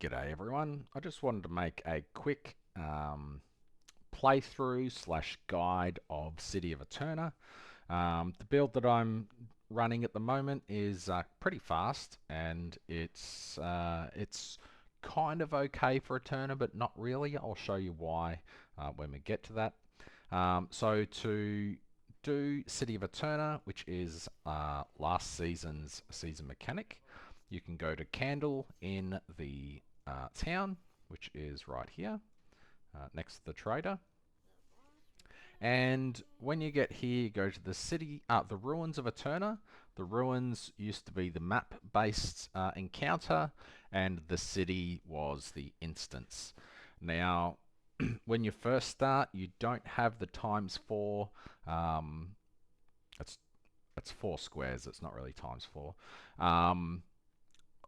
G'day everyone. I just wanted to make a quick playthrough slash guide of City of Aeterna. The build that I'm running at the moment is pretty fast, and it's kind of okay for Aeterna, but not really. I'll show you why when we get to that. So to do City of Aeterna, which is last season's season mechanic, you can go to Candle in the town, which is right here, next to the trader. And when you get here, you go to the city, the ruins of Aeterna. The ruins used to be the map-based encounter, and the city was the instance. Now, when you first start, you don't have the ×4. It's 4 squares. It's not really ×4.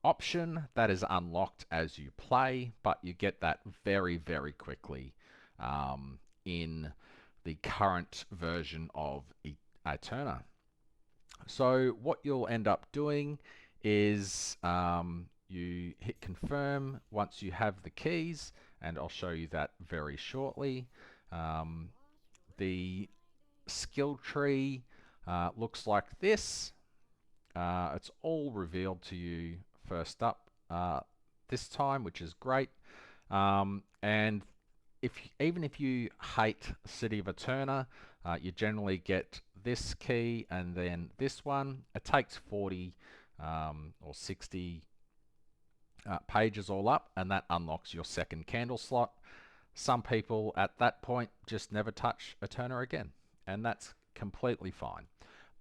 Option that is unlocked as you play, but you get that very, very quickly in the current version of Aeterna. So what you'll end up doing is you hit confirm once you have the keys, and I'll show you that very shortly. The skill tree looks like this. It's all revealed to you first up this time, which is great. And even if you hate City of Aeterna, you generally get this key and then this one. It takes 40 or 60 pages all up, and that unlocks your second candle slot. Some people at that point just never touch Aeterna again, and that's completely fine.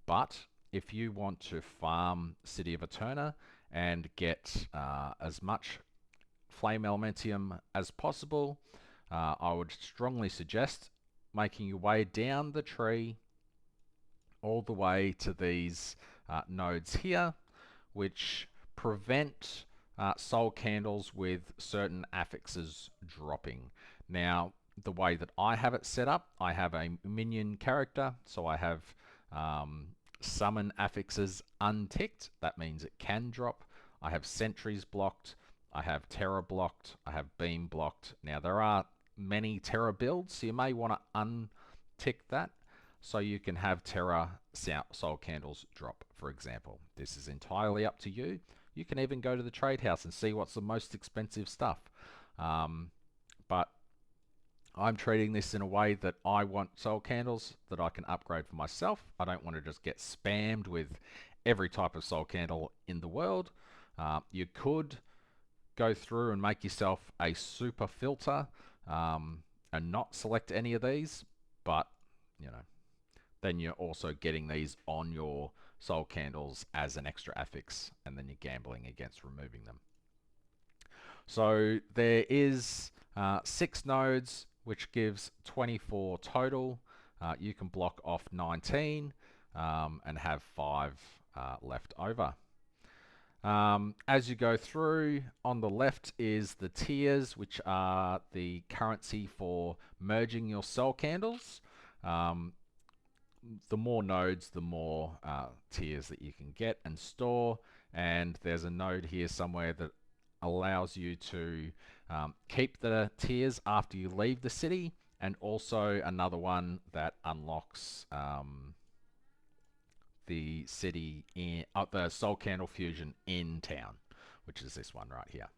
But if you want to farm City of Aeterna and get as much flame elementium as possible, I would strongly suggest making your way down the tree all the way to these nodes here, which prevent soul candles with certain affixes dropping. Now, the way that I have it set up, I have a minion character, so I have summon affixes unticked. That means it can drop. I have sentries blocked. I have terror blocked. I have beam blocked. Now, there are many terror builds, so you may want to untick that so you can have terror soul candles drop, for example. This is entirely up to you. You can even go to the trade house and see what's the most expensive stuff. But I'm treating this in a way that I want soul candles that I can upgrade for myself. I don't want to just get spammed with every type of soul candle in the world. You could go through and make yourself a super filter and not select any of these, but you know, then you're also getting these on your soul candles as an extra affix, and then you're gambling against removing them. So there is 6 nodes, which gives 24 total. You can block off 19 and have 5 left over. As you go through, on the left is the tiers, which are the currency for merging your soul candles. The more nodes, the more tiers that you can get and store. And there's a node here somewhere that allows you to keep the tiers after you leave the city, and also another one that unlocks the city in the soul candle fusion in town, which is this one right here.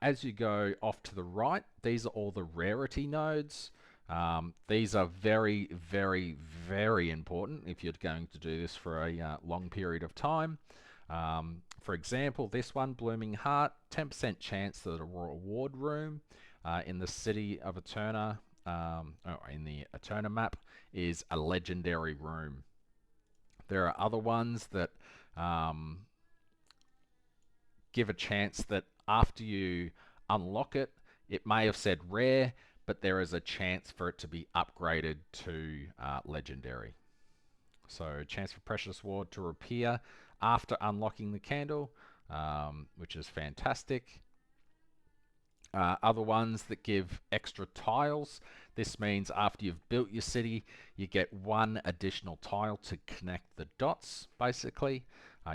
As you go off to the right, these are all the rarity nodes. These are very, very, very important if you're going to do this for a long period of time. For example, this one, Blooming Heart, 10% chance that a reward room in the city of Aeterna, in the Aeterna map, is a legendary room. There are other ones that give a chance that after you unlock it, it may have said rare, but there is a chance for it to be upgraded to legendary. So chance for Precious Ward to appear after unlocking the candle, which is fantastic. Other ones that give extra tiles. This means after you've built your city, you get 1 additional tile to connect the dots, basically.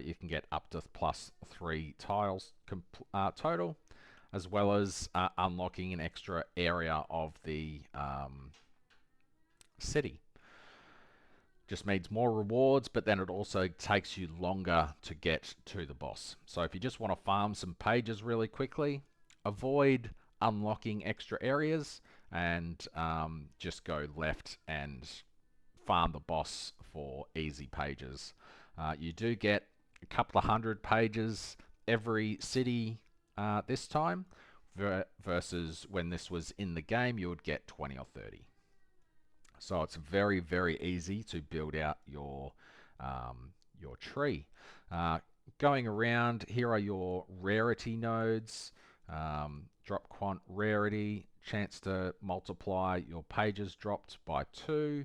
You can get up to +3 tiles total. as well as unlocking an extra area of the city. Just means more rewards, but then it also takes you longer to get to the boss. So if you just want to farm some pages really quickly, avoid unlocking extra areas and just go left and farm the boss for easy pages. You do get a couple of hundred pages every city this time, versus when this was in the game, you would get 20 or 30. So it's very, very easy to build out your tree. Going around, here are your rarity nodes. Drop quant rarity, chance to multiply your pages dropped by 2.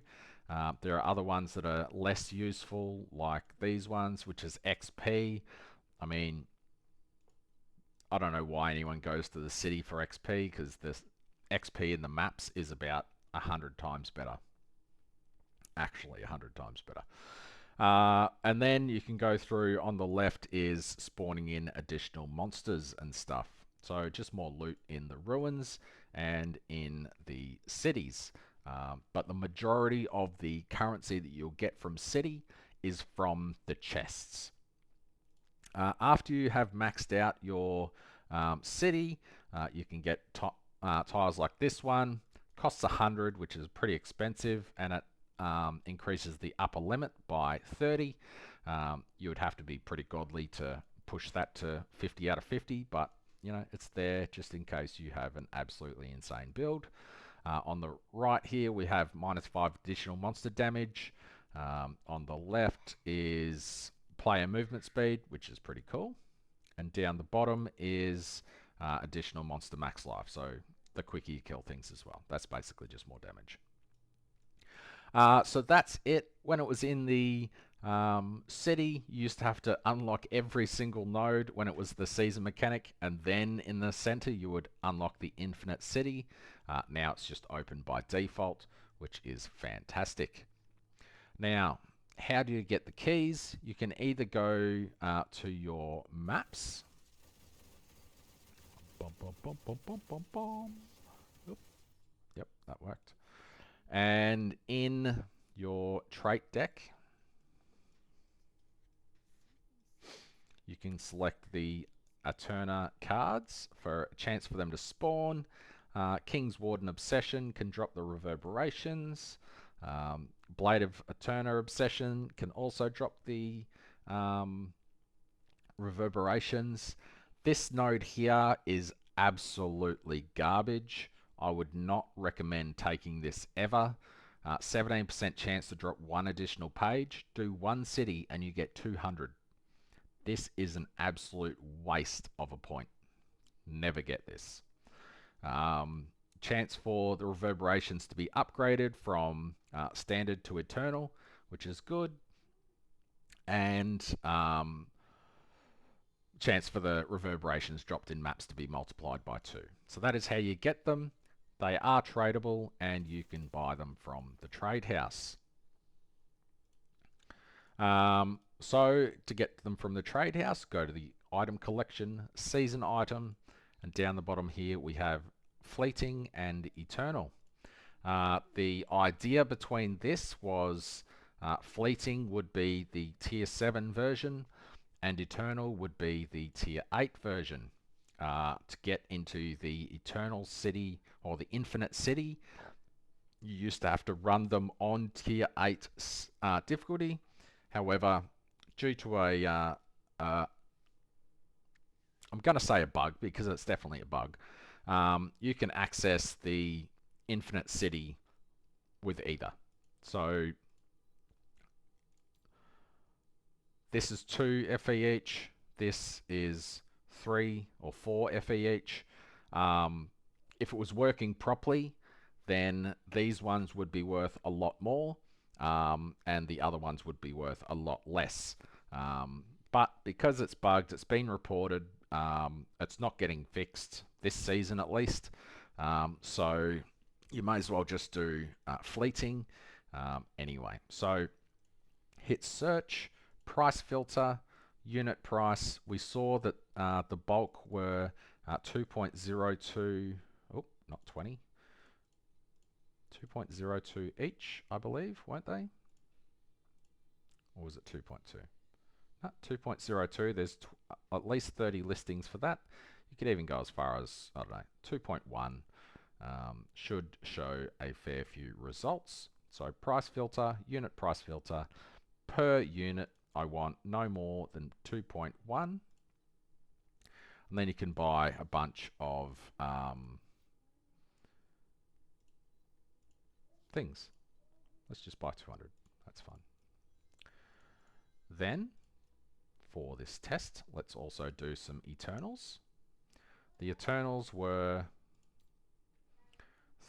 There are other ones that are less useful, like these ones, which is XP. I mean, I don't know why anyone goes to the city for XP, because the XP in the maps is about 100 times better. Actually, 100 times better. And then you can go through, on the left is spawning in additional monsters and stuff. So just more loot in the ruins and in the cities. But the majority of the currency that you'll get from city is from the chests. After you have maxed out your city, you can get tiles like this one. Costs 100, which is pretty expensive, and it increases the upper limit by 30. You would have to be pretty godly to push that to 50 out of 50, but you know, it's there just in case you have an absolutely insane build. On the right here, we have -5 additional monster damage. On the left is player movement speed, which is pretty cool. And down the bottom is additional monster max life. So the quicker you kill things as well. That's basically just more damage. So that's it. When it was in the city, you used to have to unlock every single node when it was the season mechanic, and then in the center you would unlock the infinite city. Now it's just open by default, which is fantastic. Now, how do you get the keys? You can either go to your maps. Yep, that worked. And in your trait deck, you can select the Aeterna cards for a chance for them to spawn. King's Warden Obsession can drop the reverberations. Blade of Aeterna Obsession can also drop the reverberations. This node here is absolutely garbage. I would not recommend taking this ever. 17% chance to drop 1 additional page. Do 1 city and you get 200. This is an absolute waste of a point. Never get this. Chance for the reverberations to be upgraded from standard to eternal, which is good. And chance for the reverberations dropped in maps to be multiplied by 2. So that is how you get them. They are tradable and you can buy them from the trade house. So to get them from the trade house, go to the item collection, season item, and down the bottom here we have fleeting and eternal. The idea between this was fleeting would be the tier 7 version and eternal would be the tier 8 version. To get into the eternal city or the infinite city, you used to have to run them on tier 8 difficulty. However, due to I'm going to say a bug because it's definitely a bug, you can access the infinite city with either. So this is 2 FE each, this is 3 or 4 FE each. If it was working properly, then these ones would be worth a lot more, and the other ones would be worth a lot less. But because it's bugged, it's been reported, it's not getting fixed this season at least. So you may as well just do fleeting anyway. So hit search, price filter, unit price. We saw that the bulk were 2.02, oh, not 20, 2.02 each, I believe, weren't they? Or was it 2.2? No, 2.02, there's at least 30 listings for that. You could even go as far as, I don't know, 2.1 should show a fair few results. So price filter, unit price filter, per unit, I want no more than 2.1. And then you can buy a bunch of things. Let's just buy 200. That's fine. Then, for this test, let's also do some Eternals. The Eternals were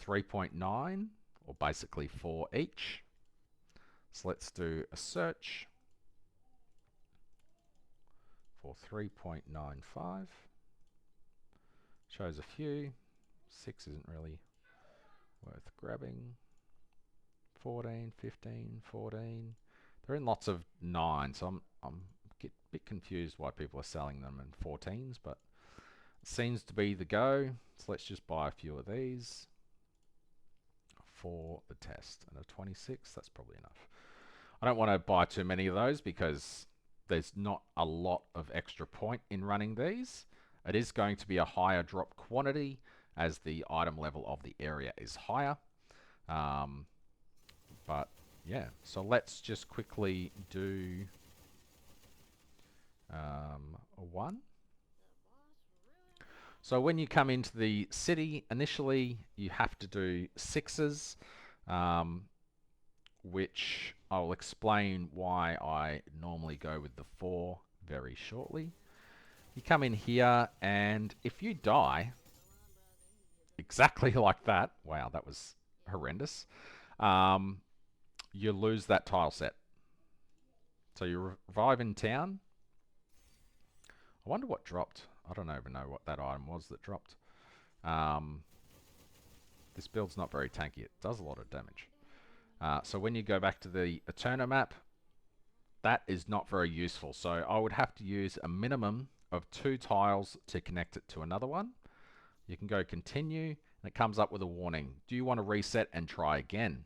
3.9, or basically 4 each. So let's do a search for 3.95. Shows a few. 6 isn't really worth grabbing. 14, 15, 14. They're in lots of 9, so I'm a bit confused why people are selling them in 14s, but it seems to be the go. So let's just buy a few of these for the test. And a 26, that's probably enough. I don't want to buy too many of those because there's not a lot of extra point in running these. It is going to be a higher drop quantity as the item level of the area is higher. But yeah, so let's just quickly do a 1. So when you come into the city, initially you have to do 6s, which I'll explain why I normally go with the 4 very shortly. You come in here, and if you die, exactly like that, wow, that was horrendous, you lose that tile set. So you revive in town. I wonder what dropped. I don't even know what that item was that dropped. This build's not very tanky. It does a lot of damage. So when you go back to the Aeterna map, that is not very useful. So I would have to use a minimum of 2 tiles to connect it to another one. You can go continue, and it comes up with a warning. Do you want to reset and try again?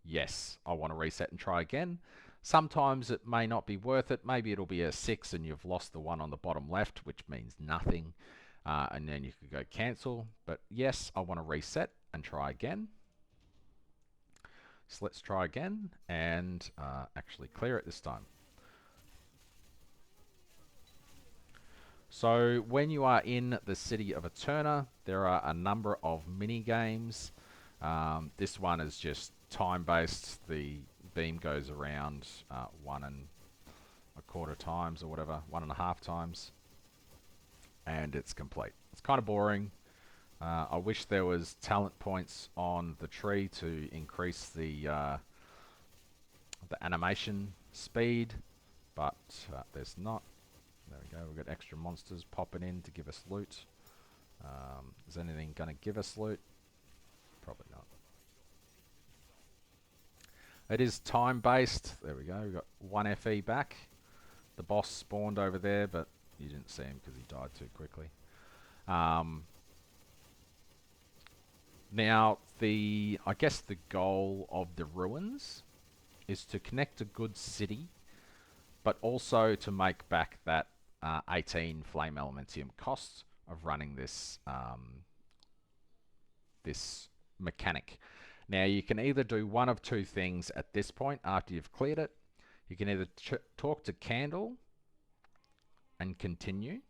Yes, I want to reset and try again. Sometimes it may not be worth it. Maybe it'll be a 6 and you've lost the one on the bottom left, which means nothing. And then you could go cancel. But yes, I want to reset and try again. So let's try again and actually clear it this time. So when you are in the city of Aeterna, there are a number of mini games. This one is just time-based. The beam goes around 1.25 times or whatever, 1.5 times, and it's complete. It's kind of boring. I wish there was talent points on the tree to increase the animation speed, but there's not. There we go, we've got extra monsters popping in to give us loot. Is anything going to give us loot? Probably not. It is time-based. There we go, we've got 1 FE back. The boss spawned over there, but you didn't see him because he died too quickly. Now, I guess the goal of the ruins is to connect a good city, but also to make back that 18 flame elementium cost of running this this mechanic. Now you can either do one of 2 things at this point after you've cleared it. You can either talk to Candle and continue,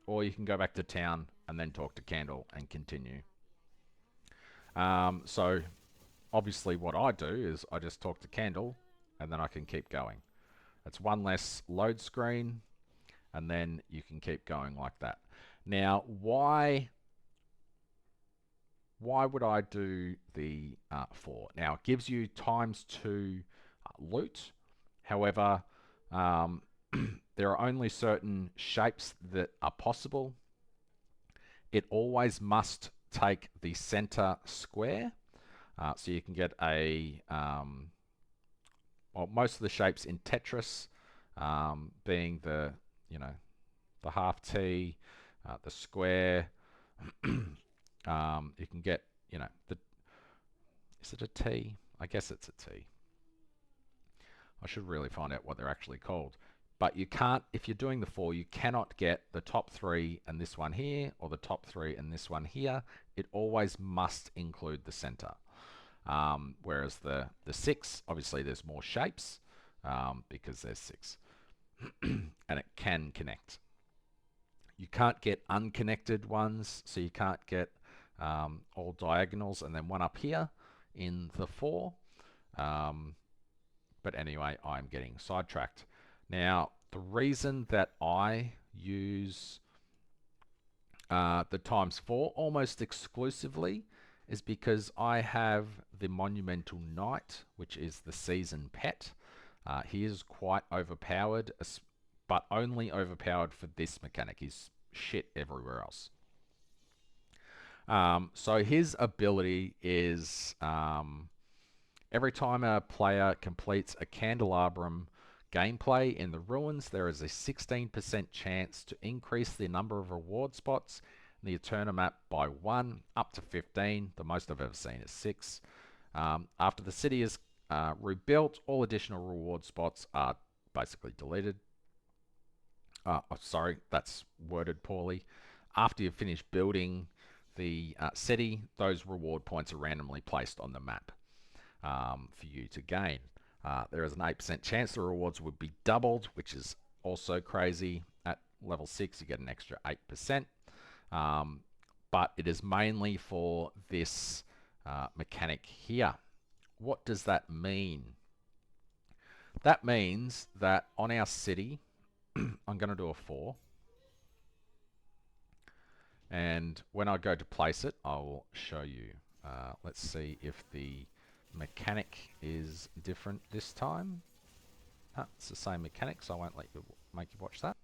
or you can go back to town and then talk to Candle and continue. So obviously what I do is I just talk to Candle and then I can keep going. It's 1 less load screen, and then you can keep going like that. Now, why would I do the 4? Now, it gives you ×2 loot. However, there are only certain shapes that are possible. It always must take the center square. So you can get a... well, most of the shapes in Tetris, being the, the half T, the square, You can get, is it a T? I guess it's a T. I should really find out what they're actually called. But you can't, if you're doing the 4, you cannot get the top 3 and this one here, or the top 3 and this one here. It always must include the center. Whereas the 6, obviously there's more shapes because there's 6. And it can connect. You can't get unconnected ones, so you can't get all diagonals and then one up here in the 4. But anyway, I'm getting sidetracked. Now, the reason that I use the ×4 almost exclusively is because I have the Monumental Knight, which is the season pet. He is quite overpowered, but only overpowered for this mechanic. He's shit everywhere else. So his ability is every time a player completes a Candelabrum gameplay in the ruins, there is a 16% chance to increase the number of reward spots in the Aeterna map by 1 up to 15. The most I've ever seen is 6. After the city is rebuilt, all additional reward spots are basically deleted. Sorry, that's worded poorly. After you've finished building the city, those reward points are randomly placed on the map for you to gain. There is an 8% chance the rewards would be doubled, which is also crazy. At level 6, you get an extra 8%. But it is mainly for this mechanic here. What does that mean? That means that on our city, I'm going to do a 4. And when I go to place it, I'll show you. Let's see if the mechanic is different this time. It's the same mechanic, so I won't make you watch that.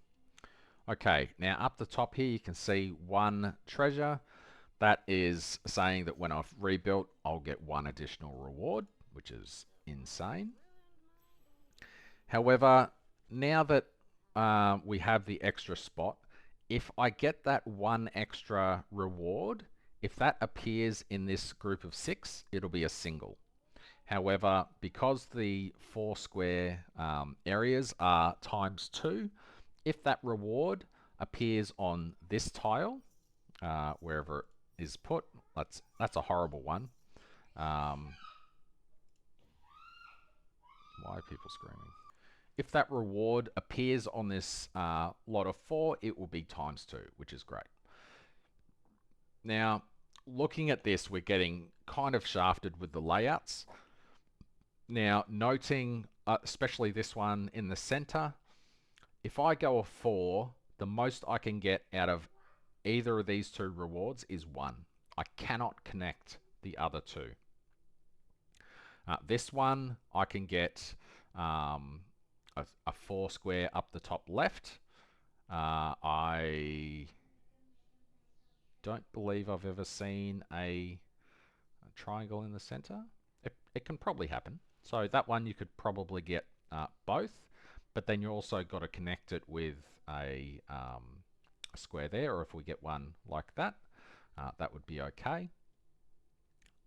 Okay, now up the top here you can see 1 treasure. That is saying that when I've rebuilt, I'll get 1 additional reward, which is insane. However, now that we have the extra spot, if I get that 1 extra reward, if that appears in this group of 6, it'll be a single. However, because the 4 square areas are ×2, if that reward appears on this tile, wherever it is put, that's a horrible one. Why are people screaming? If that reward appears on this lot of 4, it will be ×2, which is great. Now, looking at this, we're getting kind of shafted with the layouts. Now, noting, especially this one in the center, if I go a 4, the most I can get out of either of these 2 rewards is 1. I cannot connect the other 2. This one, I can get a 4 square up the top left. I don't believe I've ever seen a triangle in the center. It can probably happen. So that one you could probably get both, but then you also got to connect it with a square there, or if we get one like that, that would be okay.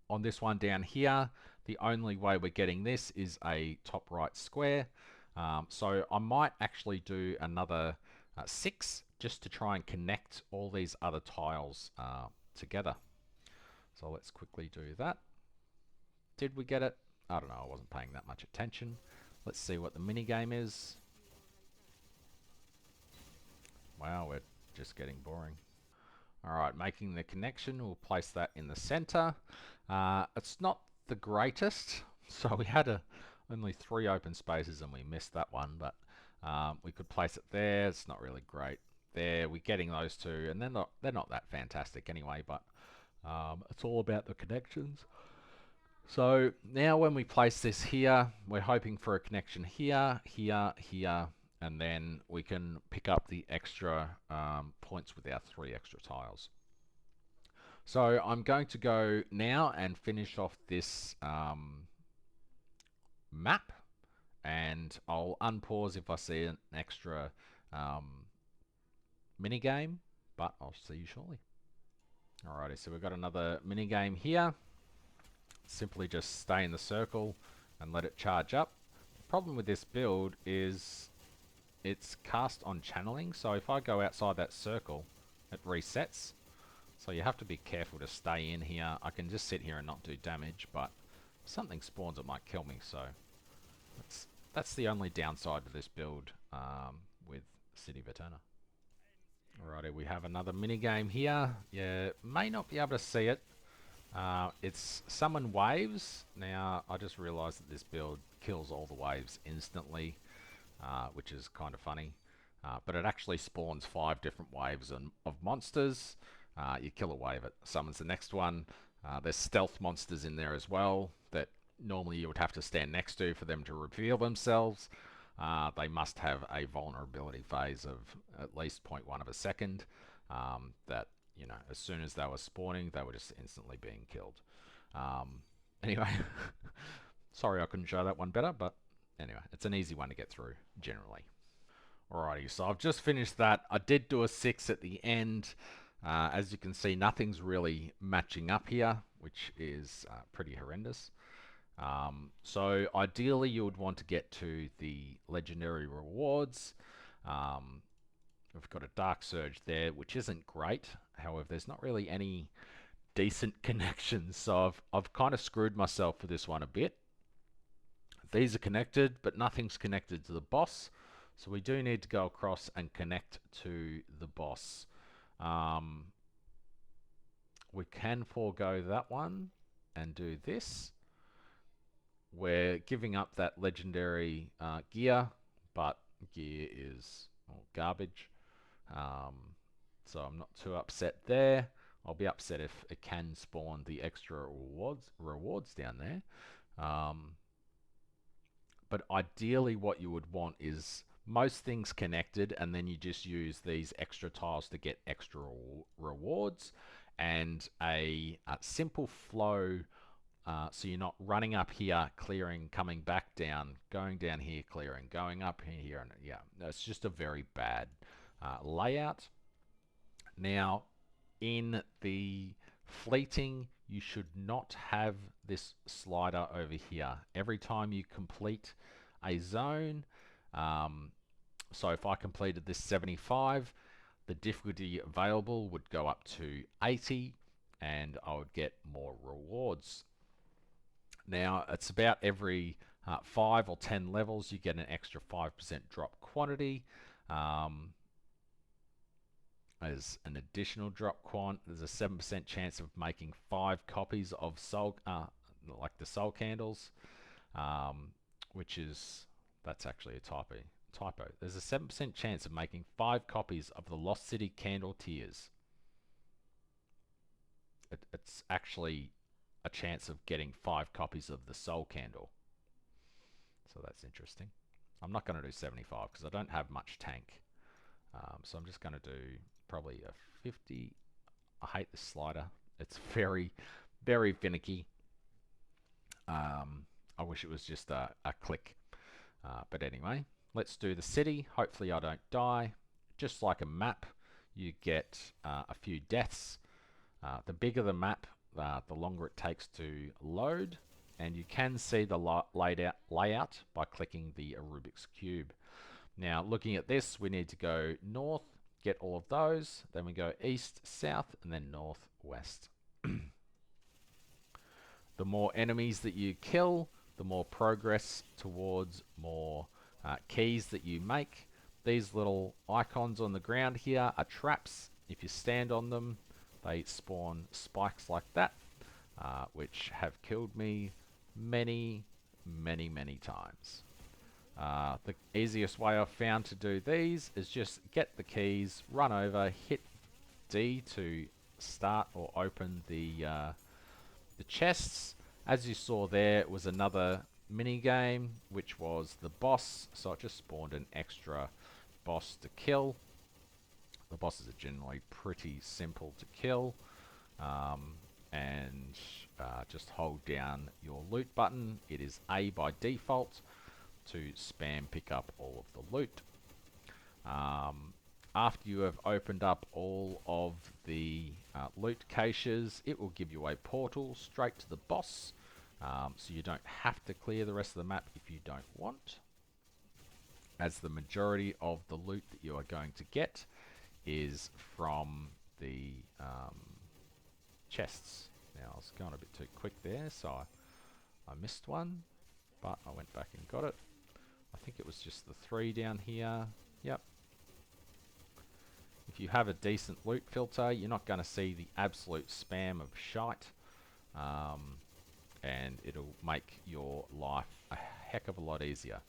On this one down here, the only way we're getting this is a top right square. So I might actually do another 6 just to try and connect all these other tiles together. So let's quickly do that. Did we get it? I don't know, I wasn't paying that much attention. Let's see what the mini game is. Wow, we're just getting boring. Alright, making the connection, we'll place that in the center. It's not the greatest, so we had only 3 open spaces and we missed that one, but we could place it there. It's not really great. There, we're getting those 2, and they're not that fantastic anyway, but it's all about the connections. So now when we place this here, we're hoping for a connection here, here, here, and then we can pick up the extra points with our 3 extra tiles. So I'm going to go now and finish off this map, and I'll unpause if I see an extra mini game, but I'll see you shortly. Alrighty, so we've got another mini game here. Simply just stay in the circle and let it charge up. The problem with this build is it's cast on channeling, so if I go outside that circle, it resets. So you have to be careful to stay in here. I can just sit here and not do damage, but if something spawns, it might kill me, so that's the only downside to this build with City of Aeterna. Alrighty, we have another mini game here. You may not be able to see it. It's summon waves. Now, I just realized that this build kills all the waves instantly, which is kind of funny. But it actually spawns 5 different waves of monsters. You kill a wave, it summons the next one. There's stealth monsters in there as well that normally you would have to stand next to for them to reveal themselves. They must have a vulnerability phase of at least 0.1 of a second. That, you know, as soon as they were spawning, they were just instantly being killed. Anyway, sorry I couldn't show that one better, but anyway, it's an easy one to get through generally. Alrighty, so I've just finished that. I did do a 6 at the end. As you can see, nothing's really matching up here, which is pretty horrendous. So ideally you would want to get to the legendary rewards. We've got a Dark Surge there, which isn't great. However, there's not really any decent connections, so I've kind of screwed myself for this one a bit. These are connected, but nothing's connected to the boss. So we do need to go across and connect to the boss. We can forego that one and do this. We're giving up that legendary gear, but gear is garbage. So I'm not too upset there. I'll be upset if it can spawn the extra rewards down there. But ideally what you would want is most things connected, and then you just use these extra tiles to get extra rewards, and a simple flow, so you're not running up here, clearing, coming back down, going down here, clearing, going up here, and yeah, it's just a very bad layout. Now, in the fleeting, you should not have this slider over here. Every time you complete a zone, so if I completed this 75, the difficulty available would go up to 80, and I would get more rewards. Now, it's about every 5 or 10 levels, you get an extra 5% drop quantity. As an additional drop quant, there's a 7% chance of making 5 copies of soul, like the soul candles, which is, that's actually a typo. There's a 7% chance of making 5 copies of the Lost City candle tiers. It's actually a chance of getting 5 copies of the soul candle. So that's interesting. I'm not going to do 75 because I don't have much tank. So I'm just going to do probably a 50. I hate this slider. It's very, very finicky. I wish it was just a click. But anyway, let's do the city. Hopefully I don't die. Just like a map, you get a few deaths. The bigger the map, the longer it takes to load. And you can see the layout by clicking the Rubik's Cube. Now, looking at this, we need to go north, get all of those. Then we go east, south, and then north, west. The more enemies that you kill, the more progress towards more keys that you make. These little icons on the ground here are traps. If you stand on them, they spawn spikes like that, which have killed me many, many, many times. The easiest way I've found to do these is just get the keys, run over, hit D to start or open the chests. As you saw there, it was another mini game, which was the boss. So it just spawned an extra boss to kill. The bosses are generally pretty simple to kill. And just hold down your loot button. It is A by default to spam pick up all of the loot. after you have opened up all of the loot caches, it will give you a portal straight to the boss, so you don't have to clear the rest of the map if you don't want, as the majority of the loot that you are going to get is from the chests. Now I was going a bit too quick there, so I missed one, but I went back and got it. I think it was just the 3 down here. Yep. If you have a decent loot filter, you're not going to see the absolute spam of shite, and it'll make your life a heck of a lot easier.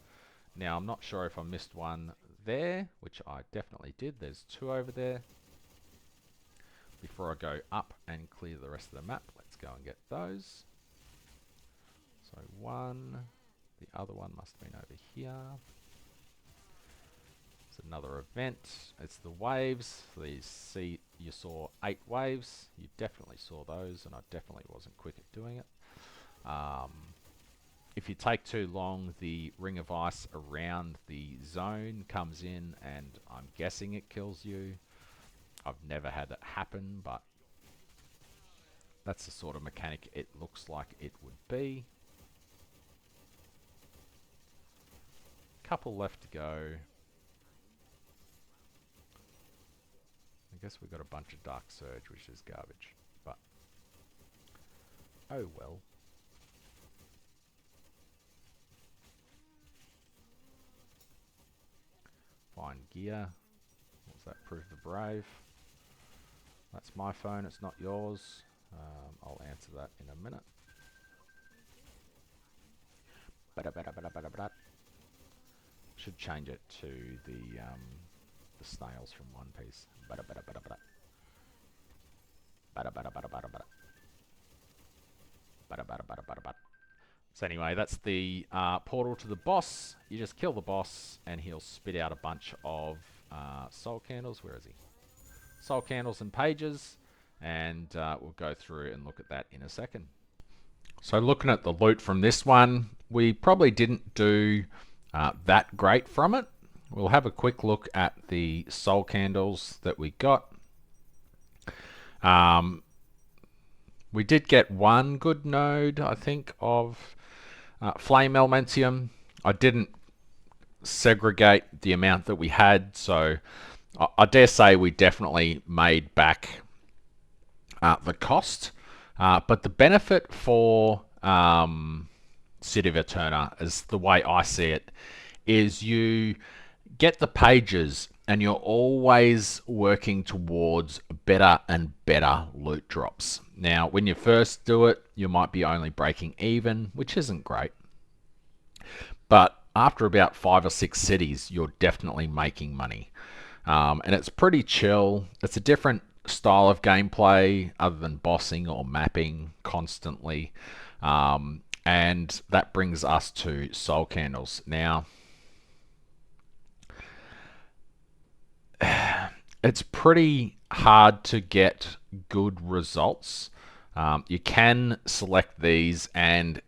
Now I'm not sure if I missed one there, which I definitely did. There's 2 over there. Before I go up and clear the rest of the map, let's go and get those. So 1, the other one must have been over here. It's another event. It's the waves. So you saw 8 waves. You definitely saw those, and I definitely wasn't quick at doing it. If you take too long, the ring of ice around the zone comes in, and I'm guessing it kills you. I've never had that happen, but that's the sort of mechanic it looks like it would be. Couple left to go. I guess we've got a bunch of Dark Surge, which is garbage, but oh well. Find gear. What's that? Prove the brave. That's my phone, it's not yours. I'll answer that in a minute. Should change it to the snails from One Piece. So anyway, that's the portal to the boss. You just kill the boss, and he'll spit out a bunch of soul candles. Where is he? Soul candles and pages, and we'll go through and look at that in a second. So looking at the loot from this one, we probably didn't do that great from it. We'll have a quick look at the soul candles that we got. We did get 1 good node, I think, of flame elementium. I didn't segregate the amount that we had, so I dare say we definitely made back the cost. But the benefit for City of Aeterna, is the way I see it, is you get the pages and you're always working towards better and better loot drops. Now, when you first do it, you might be only breaking even, which isn't great. But after about 5 or 6 cities, you're definitely making money. And it's pretty chill. It's a different style of gameplay other than bossing or mapping constantly. And that brings us to soul candles. Now, it's pretty hard to get good results. You can select these, and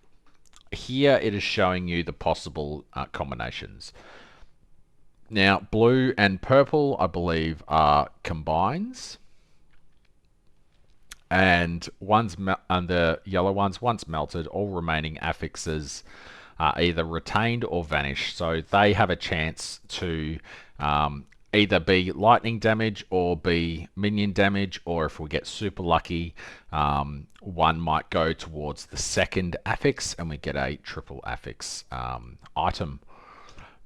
here it is showing you the possible combinations. Now, blue and purple, I believe, are combines. And the yellow ones, once melted, all remaining affixes are either retained or vanish. So they have a chance to either be lightning damage or be minion damage, or if we get super lucky, one might go towards the second affix and we get a triple affix item.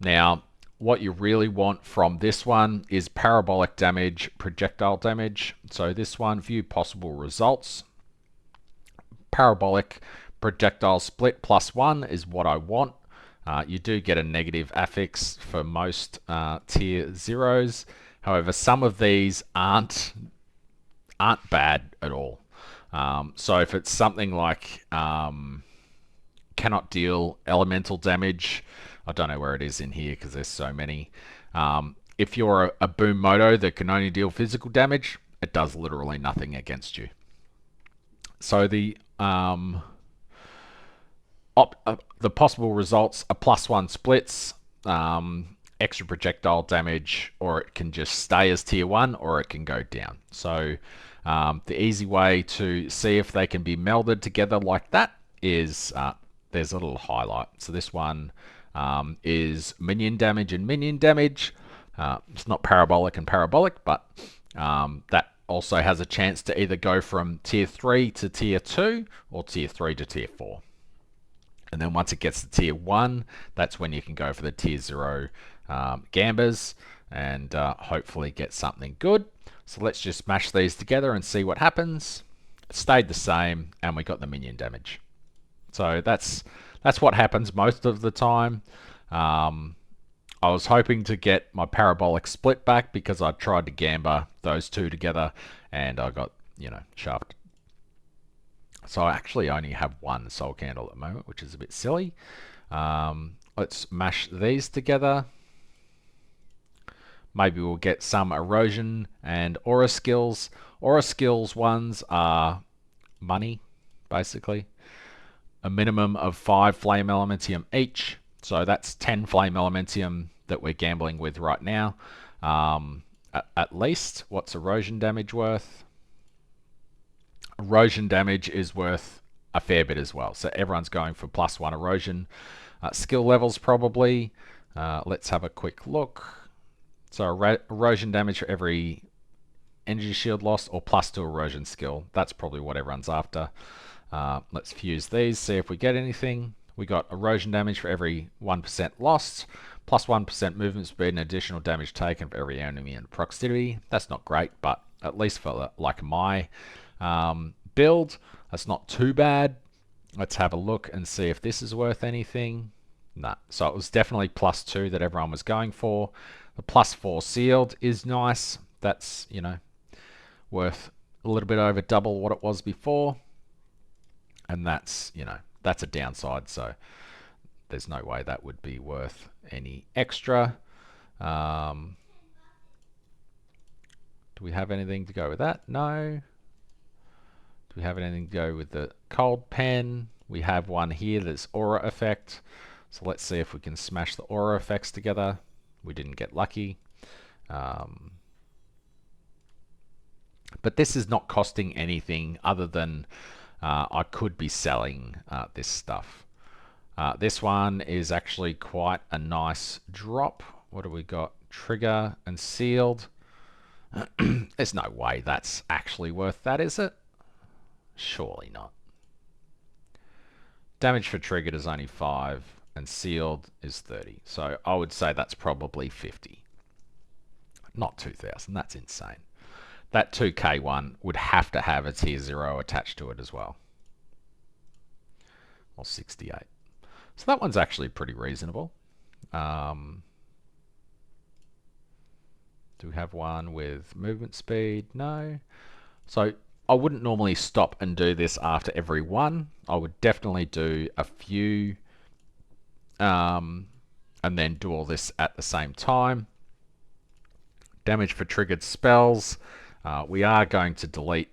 Now, what you really want from this one is parabolic damage, projectile damage. So this one, view possible results. Parabolic projectile split +1 is what I want. You do get a negative affix for most tier 0s. However, some of these aren't bad at all. So if it's something like cannot deal elemental damage, I don't know where it is in here because there's so many. If you're a boom moto that can only deal physical damage, it does literally nothing against you. So the possible results are +1 splits. extra projectile damage, or it can just stay as tier 1, or it can go down. So the easy way to see if they can be melded together like that is there's a little highlight. So this one is minion damage and minion damage. It's not parabolic and parabolic, but that also has a chance to either go from tier 3 to tier 2 or tier 3 to tier 4. And then once it gets to tier 1, that's when you can go for the tier 0 gambas and hopefully get something good. So let's just smash these together and see what happens. It stayed the same, and we got the minion damage. So that's what happens most of the time. I was hoping to get my parabolic split back because I tried to gamba those two together, and I got, shafted. So I actually only have one soul candle at the moment, which is a bit silly. Let's mash these together. Maybe we'll get some erosion and aura skills. Aura skills ones are money, basically. A minimum of 5 flame elementium each. So that's 10 flame elementium that we're gambling with right now. At least. What's erosion damage worth? Erosion damage is worth a fair bit as well. So everyone's going for +1 erosion. Skill levels probably. Let's have a quick look. So erosion damage for every energy shield lost, or +2 erosion skill. That's probably what everyone's after. Let's fuse these, see if we get anything. We got erosion damage for every 1% lost, +1% movement speed and additional damage taken for every enemy in proximity. That's not great, but at least for like my build, that's not too bad. Let's have a look and see if this is worth anything. Nah, so it was definitely +2 that everyone was going for. The +4 sealed is nice. That's, worth a little bit over double what it was before. And that's, that's a downside, so there's no way that would be worth any extra. Do we have anything to go with that? No. Do we have anything to go with the cold pen? We have one here that's aura effect. So let's see if we can smash the aura effects together. We didn't get lucky. But this is not costing anything other than I could be selling this stuff. This one is actually quite a nice drop. What do we got? Trigger and sealed. There's no way that's actually worth that, is it? Surely not. Damage for triggered is only 5 and sealed is 30. So I would say that's probably 50. Not 2,000. That's insane. That 2k one would have to have a tier 0 attached to it as well. Or 68. So that one's actually pretty reasonable. Do we have one with movement speed? No. So I wouldn't normally stop and do this after every one. I would definitely do a few and then do all this at the same time. Damage for triggered spells. We are going to delete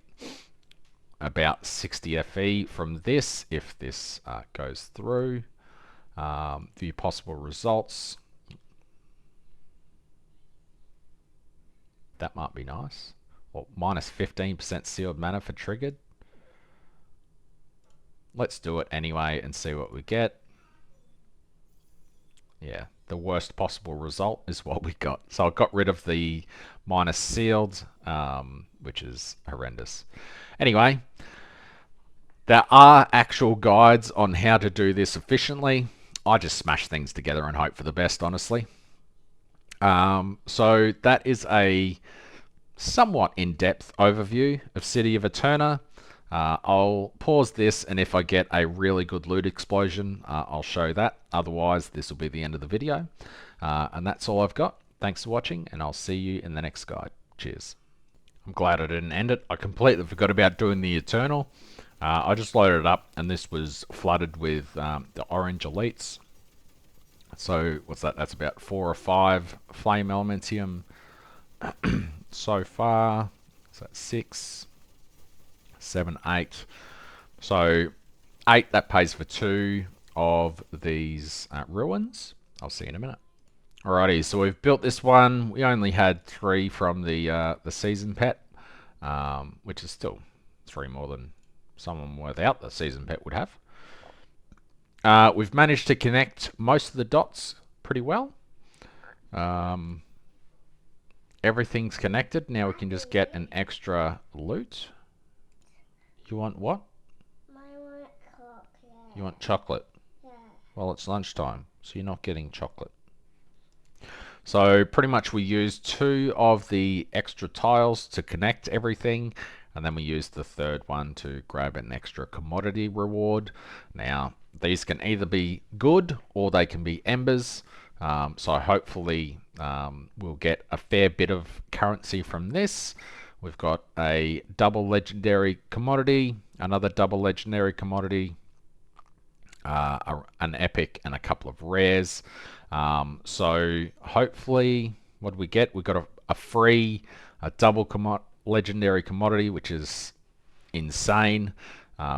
about 60 FE from this if this goes through. View possible results. That might be nice. Well, minus 15% sealed mana for triggered. Let's do it anyway and see what we get. Yeah, the worst possible result is what we got. So I got rid of the minus sealed, which is horrendous. Anyway, there are actual guides on how to do this efficiently. I just smash things together and hope for the best, honestly. So that is a somewhat in-depth overview of City of Aeterna. I'll pause this, and if I get a really good loot explosion, I'll show that. Otherwise, this will be the end of the video. And that's all I've got. Thanks for watching, and I'll see you in the next guide. Cheers. I'm glad I didn't end it. I completely forgot about doing the Eternal. I just loaded it up, and this was flooded with the orange elites. So, what's that? That's about 4 or 5 flame elementium so far. So that's 6, 7, 8. So 8, that pays for 2 of these ruins. I'll see you in a minute. Alrighty, so we've built this one. We only had 3 from the season pet, which is still 3 more than someone without the season pet would have. We've managed to connect most of the dots pretty well. Everything's connected. Now we can just get an extra loot. You want what? I want chocolate. You want chocolate? Yeah. Well, it's lunchtime, so you're not getting chocolate. So pretty much we used 2 of the extra tiles to connect everything, and then we used the third one to grab an extra commodity reward. Now these can either be good or they can be embers, so hopefully we'll get a fair bit of currency from this. We've got a double legendary commodity, another double legendary commodity, an epic, and a couple of rares. So hopefully, what do we get? We got a free, a double legendary commodity, which is insane.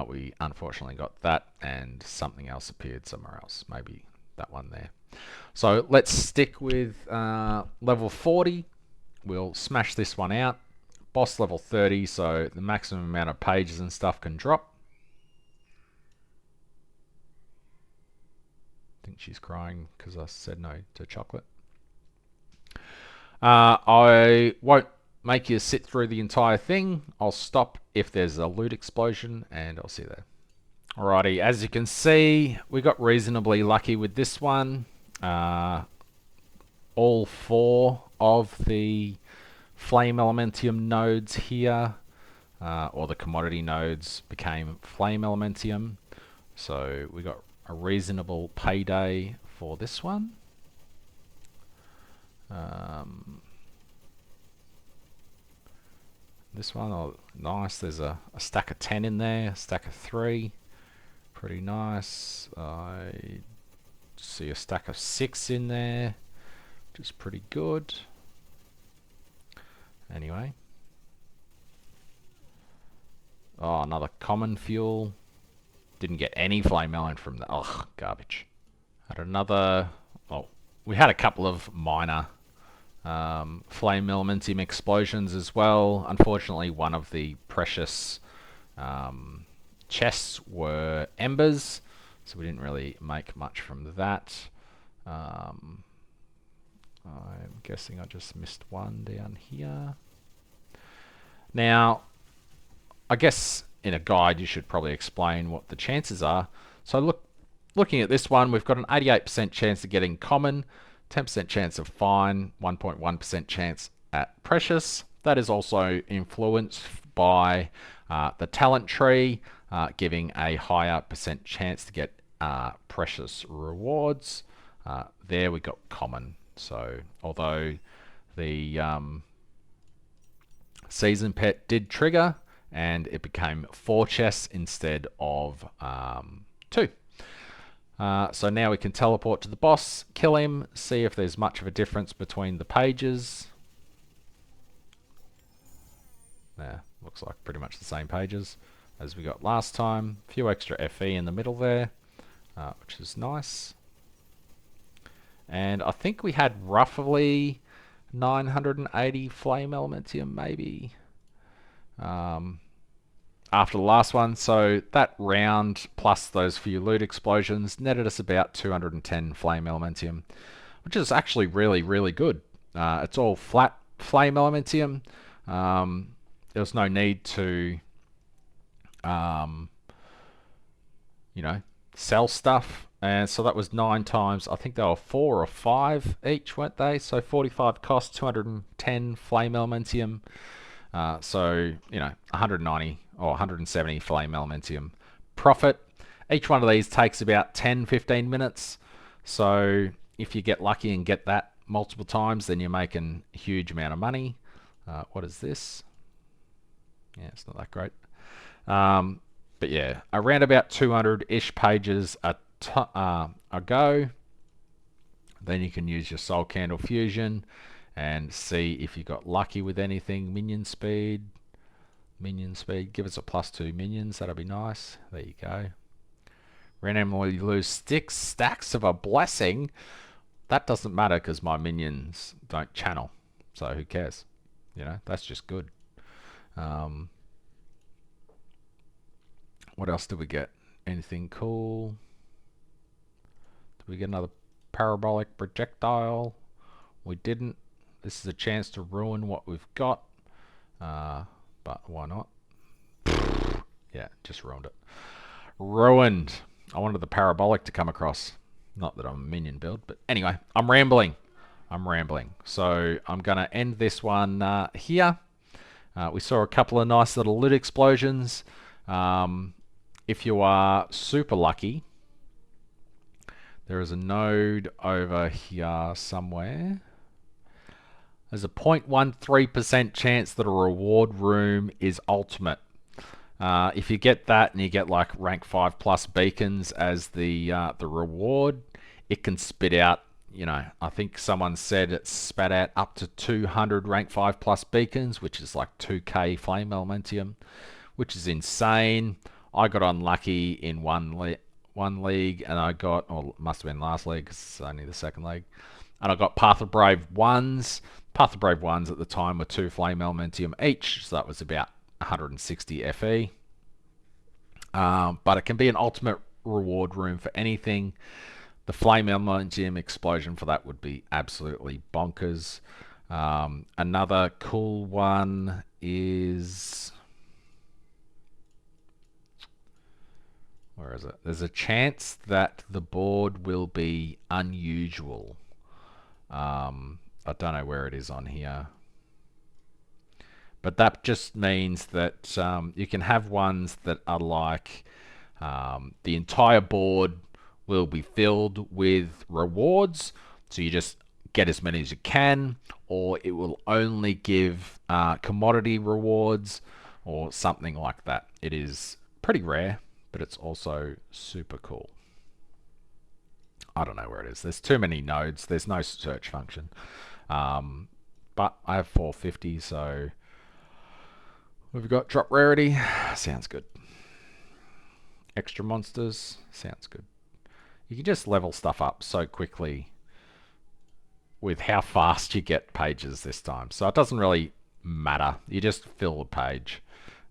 We unfortunately got that, and something else appeared somewhere else. Maybe that one there. So let's stick with level 40. We'll smash this one out. Boss level 30, so the maximum amount of pages and stuff can drop. I think she's crying because I said no to chocolate. I won't make you sit through the entire thing. I'll stop if there's a loot explosion, and I'll see you there. Alrighty, as you can see, we got reasonably lucky with this one. All 4 of the flame elementium nodes here, or the commodity nodes, became flame elementium. So we got a reasonable payday for this one. This one, oh, nice. There's a stack of 10 in there, a stack of 3. Pretty nice. I see a stack of 6 in there, which is pretty good. Anyway. Oh, another common fuel. Didn't get any flame melon from the... Ugh, garbage. Had another... Oh, we had a couple of minor flame elementium explosions as well. Unfortunately, one of the precious chests were embers, so we didn't really make much from that. I'm guessing I just missed one down here. Now, I guess in a guide you should probably explain what the chances are. So looking at this one, we've got an 88% chance of getting common, 10% chance of fine, 1.1% chance at precious. That is also influenced by the talent tree, giving a higher percent chance to get precious rewards. There we got common. So although the season pet did trigger, and it became 4 chests instead of 2. So now we can teleport to the boss, kill him, see if there's much of a difference between the pages. Yeah, looks like pretty much the same pages as we got last time. A few extra FE in the middle there, which is nice. And I think we had roughly 980 flame elementium, maybe, after the last one. So that round plus those few loot explosions netted us about 210 flame elementium, which is actually really, really good. It's all flat flame elementium. There was no need to sell stuff. And so that was 9 times, I think they were 4 or 5 each, weren't they? So 45 cost, 210 flame elementium. So, 190 or 170 flame elementium profit. Each one of these takes about 10-15 minutes. So if you get lucky and get that multiple times, then you're making a huge amount of money. What is this? Yeah, it's not that great. But yeah, around about 200-ish pages a go. Then you can use your soul candle fusion and see if you got lucky with anything. Minion speed, give us a +2 minions, that'll be nice. There you go. Randomly lose stacks of a blessing. that doesn't matter because my minions don't channel. So who cares? You know, that's just good. Um, what else did we get? Anything cool? Did we get another parabolic projectile? We didn't. This is a chance to ruin what we've got. But why not? Yeah, just ruined it. Ruined. I wanted the parabolic to come across. Not that I'm a minion build, but anyway, I'm rambling. So I'm going to end this one here. We saw a couple of nice little loot explosions. If you are super lucky, there is a node over here somewhere. There's a 0.13% chance that a reward room is ultimate. If you get that and you get like rank 5 plus beacons as the reward, it can spit out, you know, I think someone said it spat out up to 200 rank 5 plus beacons, which is like 2k flame elementium, which is insane. I got unlucky in one league and I got, or must have been last league because it's only the second league, and I got Path of Brave 1s. Path of Brave 1s at the time were 2 flame elementium each, so that was about 160 FE. But it can be an ultimate reward room for anything. The flame elementium explosion for that would be absolutely bonkers. Another cool one is, where is it? There's a chance that the board will be unusual. I don't know where it is on here. But that just means that you can have ones that are like the entire board will be filled with rewards. So you just get as many as you can, or it will only give commodity rewards or something like that. It is pretty rare, but it's also super cool. I don't know where it is. There's too many nodes. There's no search function. But I have 450, so we've got drop rarity. Sounds good. Extra monsters. Sounds good. You can just level stuff up so quickly with how fast you get pages this time. So it doesn't really matter. You just fill the page.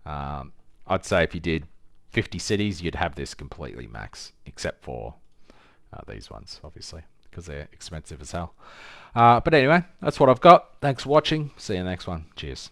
I'd say if you did 50 cities, you'd have this completely max, except for these ones, obviously, because they're expensive as hell. But anyway, that's what I've got. Thanks for watching. See you next one. Cheers.